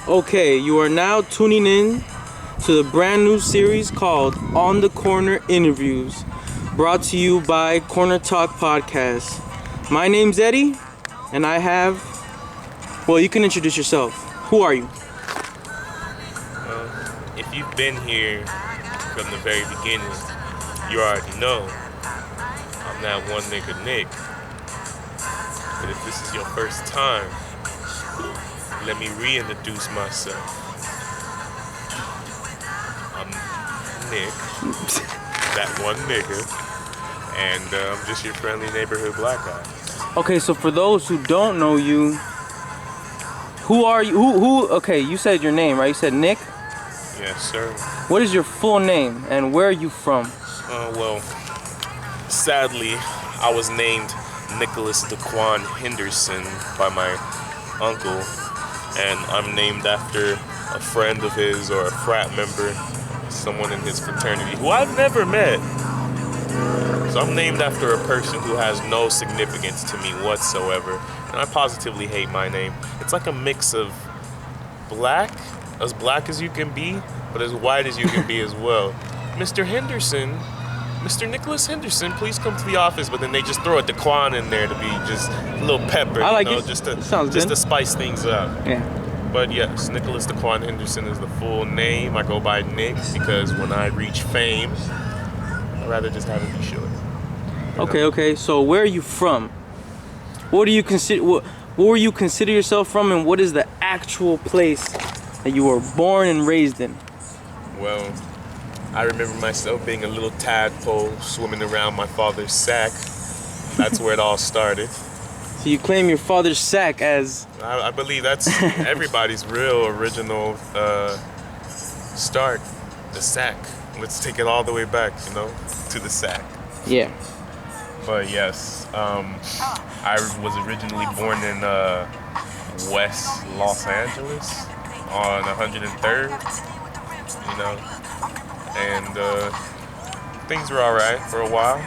Okay, you are now tuning in to the brand new series called On the Corner Interviews, brought to you by Corner Talk Podcast. My name's Eddie, and I have, well, you can introduce yourself. Who are you? If you've been here from the very beginning, you already know I'm that one nigga Nick. But if this is your first time, let me reintroduce myself. I'm Nick, that one nigga, and I'm just your friendly neighborhood black guy. Okay, so for those who don't know you, who are you? Okay, you said your name, right? You said Nick? Yes, sir. What is your full name, and where are you from? Well, sadly, I was named Nicholas Daquan Henderson by my uncle, and I'm named after a friend of his or a frat member, someone in his fraternity who I've never met. So I'm named after a person who has no significance to me whatsoever, and I positively hate my name. It's like a mix of black as you can be, but as white as you can be as well. Mr. Henderson, Mr. Nicholas Henderson, please come to the office. But then they just throw a Daquan in there to be just a little pepper, I like you know, it. just Sounds to spice things up. Yeah. But yes, Nicholas Daquan Henderson is the full name. I go by Nick because when I reach fame, I'd rather just have it be short. Okay. So where are you from? What do you consider? Where you consider yourself from, and what is the actual place that you were born and raised in? Well, I remember myself being a little tadpole swimming around my father's sack. That's where it all started. So you claim your father's sack as... I believe that's everybody's real original start. The sack. Let's take it all the way back, to the sack. Yeah. But yes, I was originally born in West Los Angeles on 103rd, and things were all right for a while.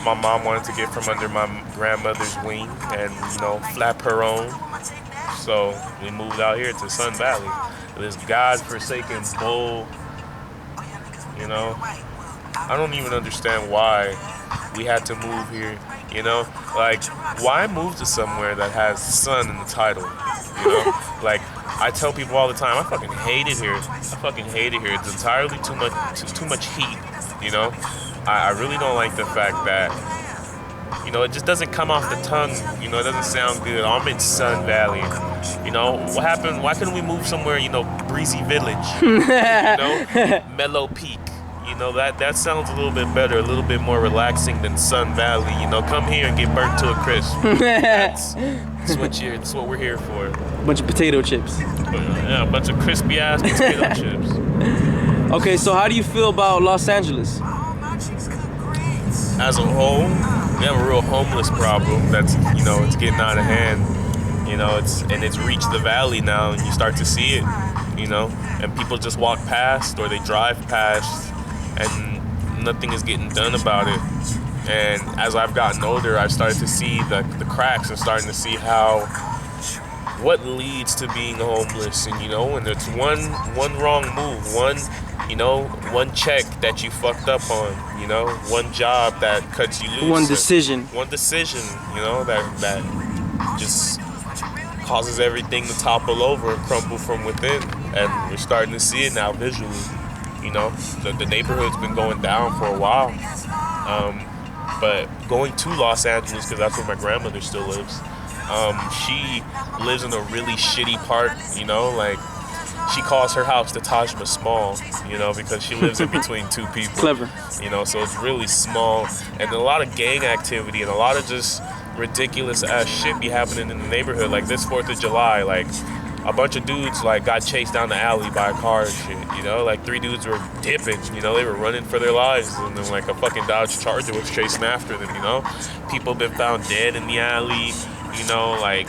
My mom wanted to get from under my grandmother's wing and, flap her own. So we moved out here to Sun Valley, this godforsaken bull. I don't even understand why we had to move here. Like, why move to somewhere that has sun in the title? Like, I tell people all the time, I fucking hate it here. It's entirely too much heat. I really don't like the fact that, it just doesn't come off the tongue. It doesn't sound good. I'm in Sun Valley. What happened? Why couldn't we move somewhere, Breezy Village? Mellow Peak. That sounds a little bit better, a little bit more relaxing than Sun Valley. Come here and get burnt to a crisp. That's what we're here for. A bunch of potato chips. Yeah, a bunch of crispy ass potato chips. Okay, so how do you feel about Los Angeles? As a whole, we have a real homeless problem that's, it's getting out of hand. It's reached the valley now, and you start to see it, and people just walk past or they drive past, and nothing is getting done about it. And as I've gotten older, I've started to see the cracks and starting to see what leads to being homeless. And it's one wrong move, one check that you fucked up on, one job that cuts you loose. One decision, that just causes everything to topple over and crumble from within. And we're starting to see it now visually. The neighborhood's been going down for a while. But going to Los Angeles, because that's where my grandmother still lives, she lives in a really shitty part, like, she calls her house the Taj Mahal, because she lives in between two people. Clever. So it's really small, and a lot of gang activity and a lot of just ridiculous ass shit be happening in the neighborhood. Like this 4th of July, like, a bunch of dudes got chased down the alley by a car and shit, like 3 dudes were dipping, they were running for their lives, and then a fucking Dodge Charger was chasing after them, People been found dead in the alley, like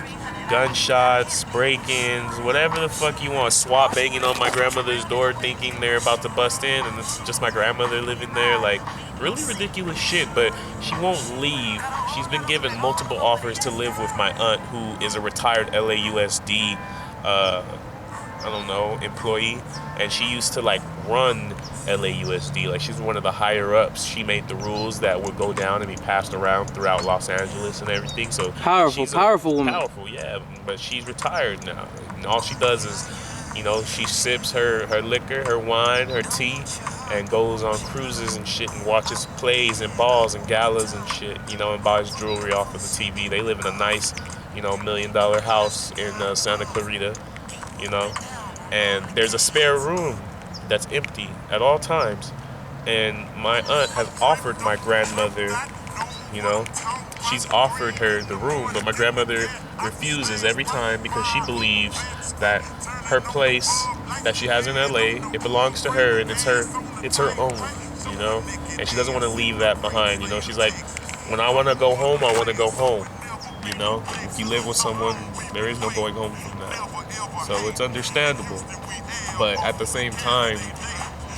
gunshots, break-ins, whatever the fuck you want. SWAT banging on my grandmother's door thinking they're about to bust in, and it's just my grandmother living there, like really ridiculous shit, but she won't leave. She's been given multiple offers to live with my aunt, who is a retired LAUSD I don't know, employee, and she used to like run LAUSD. Like she's one of the higher ups. She made the rules that would go down and be passed around throughout Los Angeles and everything. So Powerful, powerful woman. powerful, yeah. But she's retired now, and all she does is, she sips her liquor, her wine, her tea, and goes on cruises and shit and watches plays and balls and galas and shit, and buys jewelry off of the TV. They live in a nice, $1 million house in Santa Clarita, and there's a spare room that's empty at all times. And my aunt has offered my grandmother, she's offered her the room, but my grandmother refuses every time because she believes that her place that she has in LA, it belongs to her and it's her own, and she doesn't want to leave that behind. She's like, when I want to go home, I want to go home. If you live with someone, there is no going home from that. So it's understandable, but at the same time,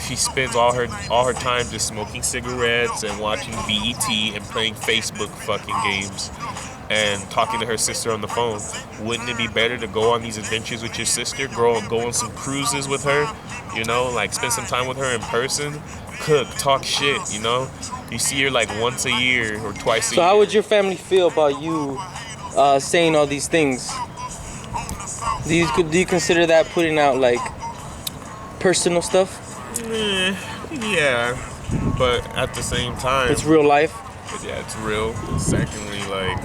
she spends all her time just smoking cigarettes and watching BET and playing Facebook fucking games and talking to her sister on the phone. Wouldn't it be better to go on these adventures with your sister, go on some cruises with her, like spend some time with her in person, cook, talk shit, You see her like once a year or twice a year. So how would your family feel about you saying all these things? Do you consider that putting out like personal stuff? Yeah, but at the same time, it's real life. Yeah, it's real. Secondly, like,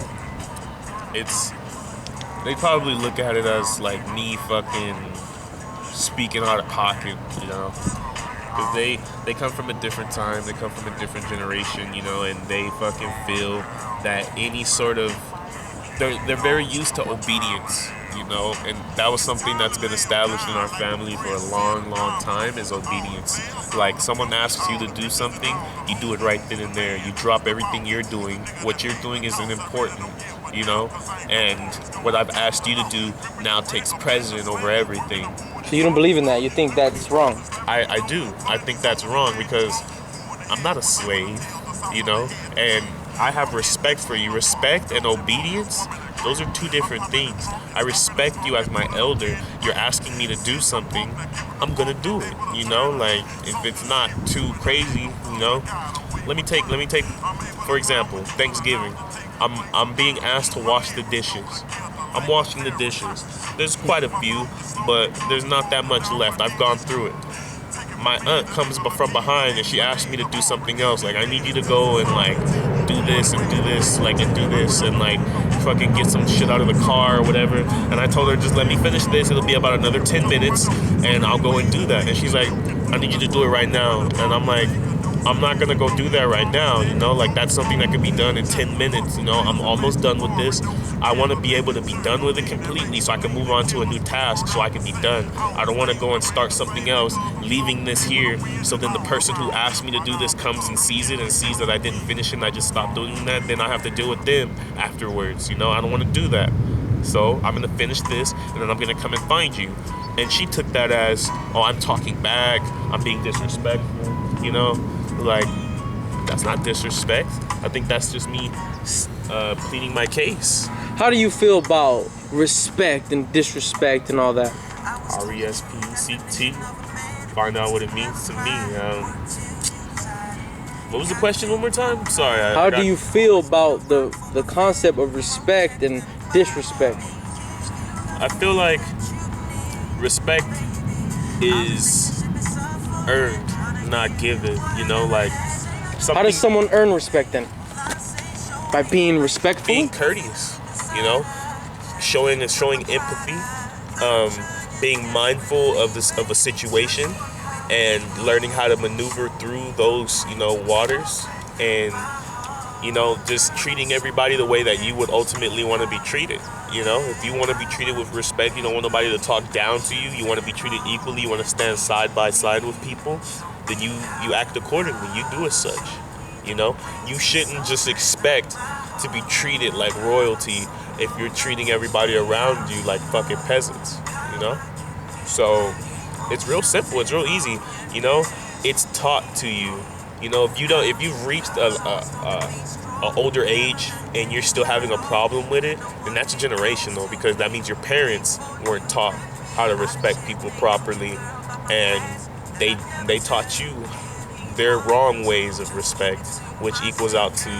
they probably look at it as like me fucking speaking out of pocket, because they come from a different time, they come from a different generation, and they fucking feel that any sort of they're very used to obedience. And that was something that's been established in our family for a long, long time, is obedience. Like, someone asks you to do something, you do it right then and there. You drop everything you're doing. What you're doing isn't important, and what I've asked you to do now takes precedent over everything. So you don't believe in that? You think that's wrong? I do. I think that's wrong because I'm not a slave, and I have respect for you. Respect and obedience, those are two different things. I respect you as my elder. You're asking me to do something, I'm gonna do it. Like, if it's not too crazy, Let me take for example, Thanksgiving. I'm being asked to wash the dishes. I'm washing the dishes. There's quite a few, but there's not that much left. I've gone through it. My aunt comes from behind and she asked me to do something else. Like, I need you to go and like do this and do this, like, and do this, and like fucking get some shit out of the car or whatever. And I told her, just let me finish this. It'll be about another 10 minutes and I'll go and do that. And she's like, I need you to do it right now. And I'm like, I'm not gonna go do that right now, like, that's something that could be done in 10 minutes, I'm almost done with this. I want to be able to be done with it completely so I can move on to a new task so I can be done. I don't want to go and start something else, leaving this here, so then the person who asked me to do this comes and sees it and sees that I didn't finish it and I just stopped doing that, then I have to deal with them afterwards, I don't want to do that. So I'm gonna finish this and then I'm gonna come and find you. And she took that as, oh, I'm talking back, I'm being disrespectful, like, that's not disrespect. I think that's just me pleading my case. How do you feel about respect and disrespect and all that? RESPCT. Find out what it means to me. What was the question one more time? Sorry. How do you feel about the concept of respect and disrespect? I feel like respect is earned, not given, like something. How does someone earn respect then? By being respectful? Being courteous, showing empathy, being mindful of a situation and learning how to maneuver through those, waters, and just treating everybody the way that you would ultimately want to be treated. If you want to be treated with respect, you don't want nobody to talk down to you, you want to be treated equally, you want to stand side by side with people, then you act accordingly, you do as such. You shouldn't just expect to be treated like royalty if you're treating everybody around you like fucking peasants, So it's real simple, it's real easy, it's taught to you. If you've reached a older age and you're still having a problem with it, then that's generational, because that means your parents weren't taught. how to respect people properly, and they taught you their wrong ways of respect, which equals out to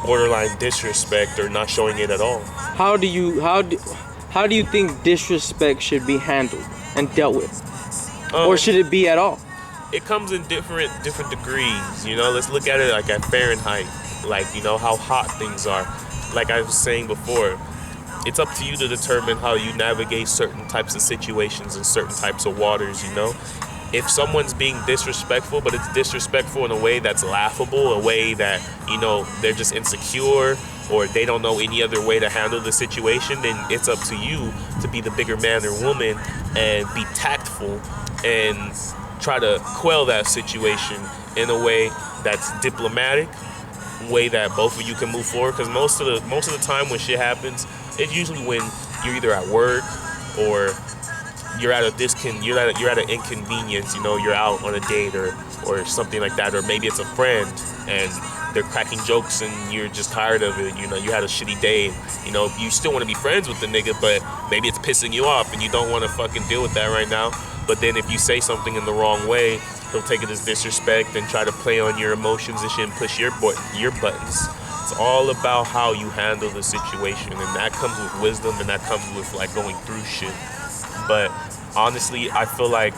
borderline disrespect or not showing it at all. How do you think disrespect should be handled and dealt with, Um, or should it be at all? it comes in different degrees. Let's look at it like at Fahrenheit, like how hot things are. Like I was saying before, it's up to you to determine how you navigate certain types of situations and certain types of waters. If someone's being disrespectful, but it's disrespectful in a way that's laughable, a way that they're just insecure, or they don't know any other way to handle the situation, then it's up to you to be the bigger man or woman and be tactful and try to quell that situation in a way that's diplomatic, way that both of you can move forward. Because most of the time when shit happens, it's usually when you're either at work or you're at an inconvenience. You're out on a date or something like that, or maybe it's a friend and they're cracking jokes and you're just tired of it. You had a shitty day. You still want to be friends with the nigga, but maybe it's pissing you off and you don't want to fucking deal with that right now. But then if you say something in the wrong way, he'll take it as disrespect and try to play on your emotions and shit and push your buttons. It's all about how you handle the situation, and that comes with wisdom, and that comes with like going through shit. But honestly, I feel like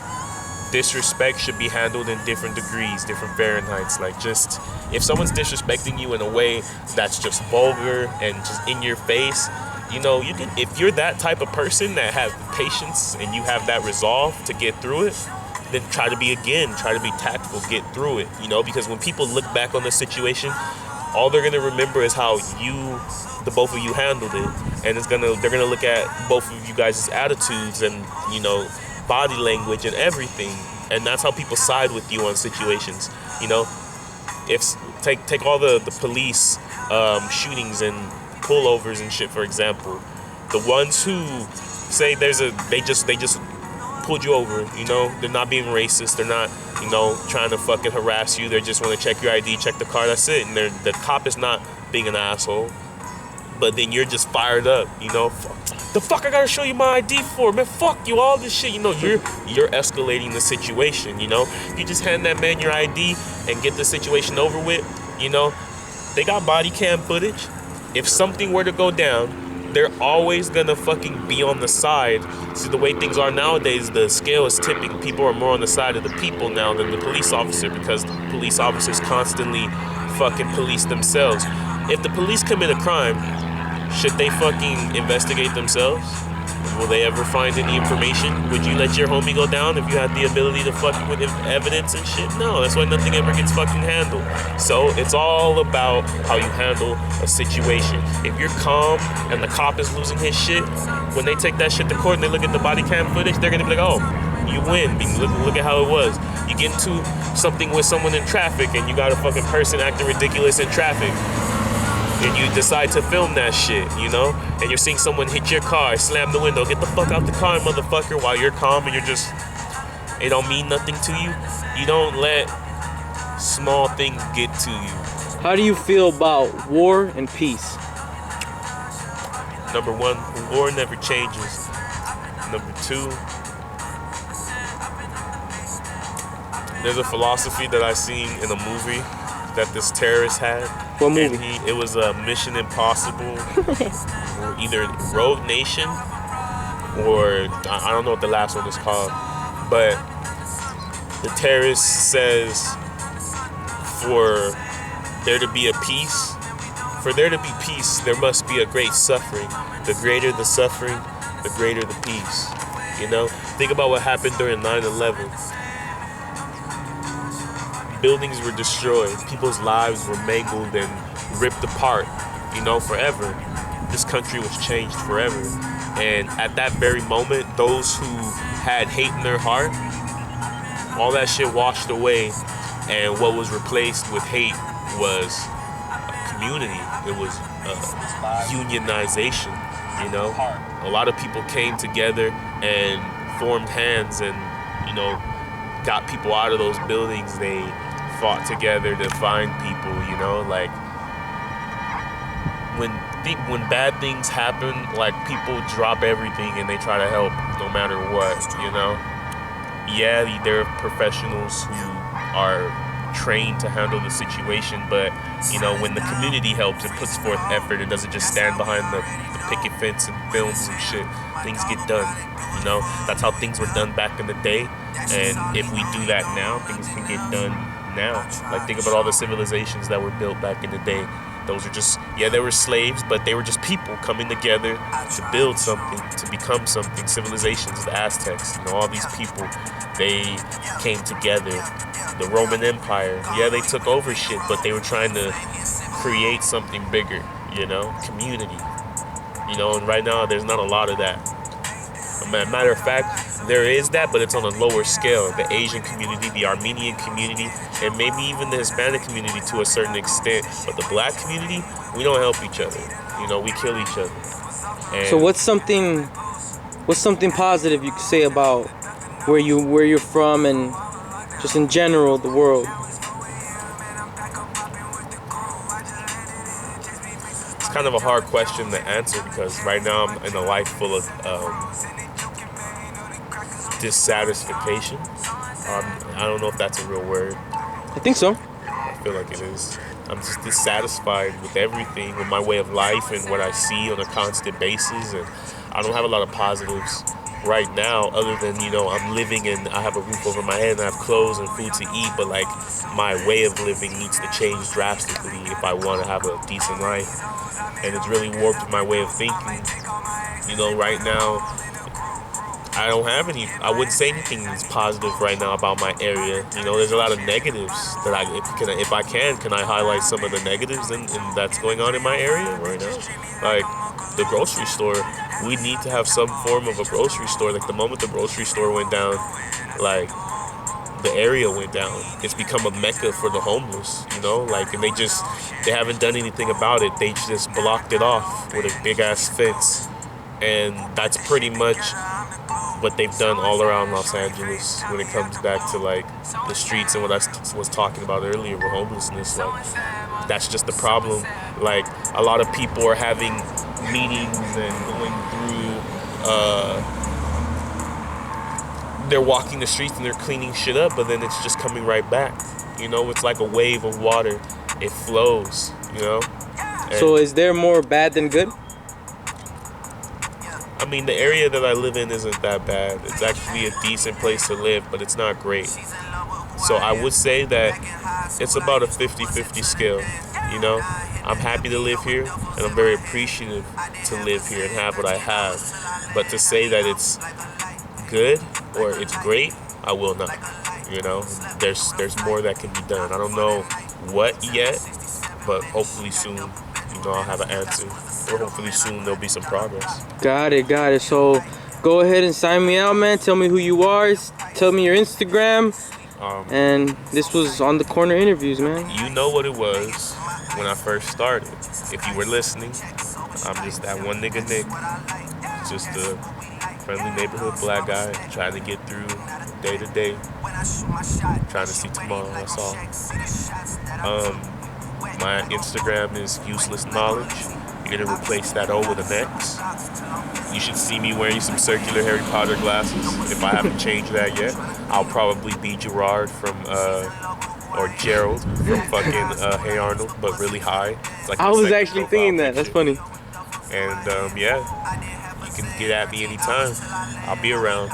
disrespect should be handled in different degrees, different Fahrenheits. Like, just if someone's disrespecting you in a way that's just vulgar and just in your face, you can, if you're that type of person that has patience and you have that resolve to get through it, then try to be tactful, get through it, because when people look back on the situation, all they're gonna remember is how the both of you handled it, and they're gonna look at both of you guys' attitudes and body language and everything, and that's how people side with you on situations. If take all the police shootings and pullovers and shit, for example, the ones who say they just pulled you over, they're not being racist, they're not trying to fucking harass you, they just want to check your ID, check the car, that's it, and the cop is not being an asshole, but then you're just fired up, the fuck I gotta show you my ID for, man, fuck you, all this shit, you're escalating the situation. You just hand that man your ID and get the situation over with. They got body cam footage. If something were to go down, they're always gonna fucking be on the side. See, the way things are nowadays, the scale is tipping. People are more on the side of the people now than the police officer, because the police officers constantly fucking police themselves. If the police commit a crime, should they fucking investigate themselves? Will they ever find any information? Would you let your homie go down if you had the ability to fuck with evidence and shit? No, that's why nothing ever gets fucking handled. So it's all about how you handle a situation. If you're calm and the cop is losing his shit, when they take that shit to court and they look at the body cam footage, they're gonna be like, oh, you win. Look at how it was. You get into something with someone in traffic and you got a fucking person acting ridiculous in traffic, and you decide to film that shit, and you're seeing someone hit your car, slam the window, get the fuck out the car, motherfucker, while you're calm and it don't mean nothing to you. You don't let small things get to you. How do you feel about war and peace? Number one, war never changes. Number two, there's a philosophy that I seen in a movie that this terrorist had. What movie? And it was a Mission Impossible, or either Rogue Nation, or I don't know what the last one is called. But the terrorist says, for there to be peace, there must be a great suffering. The greater the suffering, the greater the peace. Think about what happened during 9/11. Buildings were destroyed, people's lives were mangled and ripped apart, forever. This country was changed forever. And at that very moment, those who had hate in their heart, all that shit washed away, and what was replaced with hate was a community. It was unionization, A lot of people came together and formed hands and, got people out of those buildings. They fought together to find people, like when think when bad things happen, like people drop everything and they try to help no matter what, you know? Yeah, there are professionals who are trained to handle the situation, but you know, when the community helps and puts forth effort and doesn't just stand behind the picket fence and films and shit, things get done. You know, that's how things were done back in the day, and if we do that now, things can get done now. Like, think about all the civilizations that were built back in the day. Those are just, yeah, they were slaves, but they were just people coming together to build something, to become something. Civilizations, the Aztecs, you know, all these people, they came together. The Roman Empire, yeah, they took over shit, but they were trying to create something bigger, you know, community. You know, and right now there's not a lot of that. Matter of fact, there is that, but it's on a lower scale. The Asian community, the Armenian community, and maybe even the Hispanic community to a certain extent. But the black community, we don't help each other. You know, we kill each other. And So what's something positive you could say about where you're from and just in general the world? It's kind of a hard question to answer because right now I'm in a life full of dissatisfaction. I don't know if that's a real word. I think so. I feel like it is. I'm just dissatisfied with everything, with my way of life and what I see on a constant basis, and I don't have a lot of positives right now other than, you know, I'm living and I have a roof over my head and I have clothes and food to eat, but like my way of living needs to change drastically if I want to have a decent life, and it's really warped my way of thinking. You know, right now I don't have any. I wouldn't say anything that's positive right now about my area. You know, there's a lot of negatives that if I can I highlight some of the negatives and that's going on in my area right now? Like the grocery store. We need to have some form of a grocery store. Like the moment the grocery store went down, like the area went down. It's become a mecca for the homeless. You know, like, and they haven't done anything about it. They just blocked it off with a big ass fence, and that's pretty much what they've done all around Los Angeles when it comes back to like the streets and what I was talking about earlier with homelessness. Like, that's just the problem. Like, a lot of people are having meetings and going through they're walking the streets and they're cleaning shit up, but then it's just coming right back. You know, it's like a wave of water. It flows, you know. And So is there more bad than good? I mean, the area that I live in isn't that bad. It's actually a decent place to live, but it's not great. So I would say that it's about a 50-50 scale, you know? I'm happy to live here, and I'm very appreciative to live here and have what I have. But to say that it's good or it's great, I will not. You know? There's more that can be done. I don't know what yet, but hopefully soon, you know, I'll have an answer. Or hopefully soon there'll be some progress. Got it. So go ahead and sign me out, man. Tell me who you are. Tell me your Instagram. And this was On the Corner Interviews, man. You know what it was when I first started. If you were listening, I'm just that one nigga Nick. Just a friendly neighborhood black guy trying to get through day to day. Trying to see tomorrow, that's all. My Instagram is useless knowledge. You're gonna replace that O with an X. You should see me wearing some circular Harry Potter glasses. If I haven't changed that yet, I'll probably be Gerard from or Gerald from fucking Hey Arnold, but really high. It's like I was actually thinking that. That's funny. And yeah, you can get at me anytime. I'll be around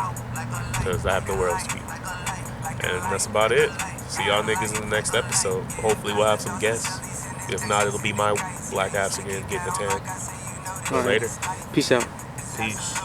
because I have nowhere else to be. And that's about it. See y'all niggas in the next episode. Hopefully we'll have some guests. If not, it'll be my black ass again getting a tan. All right. Later. Peace out. Peace.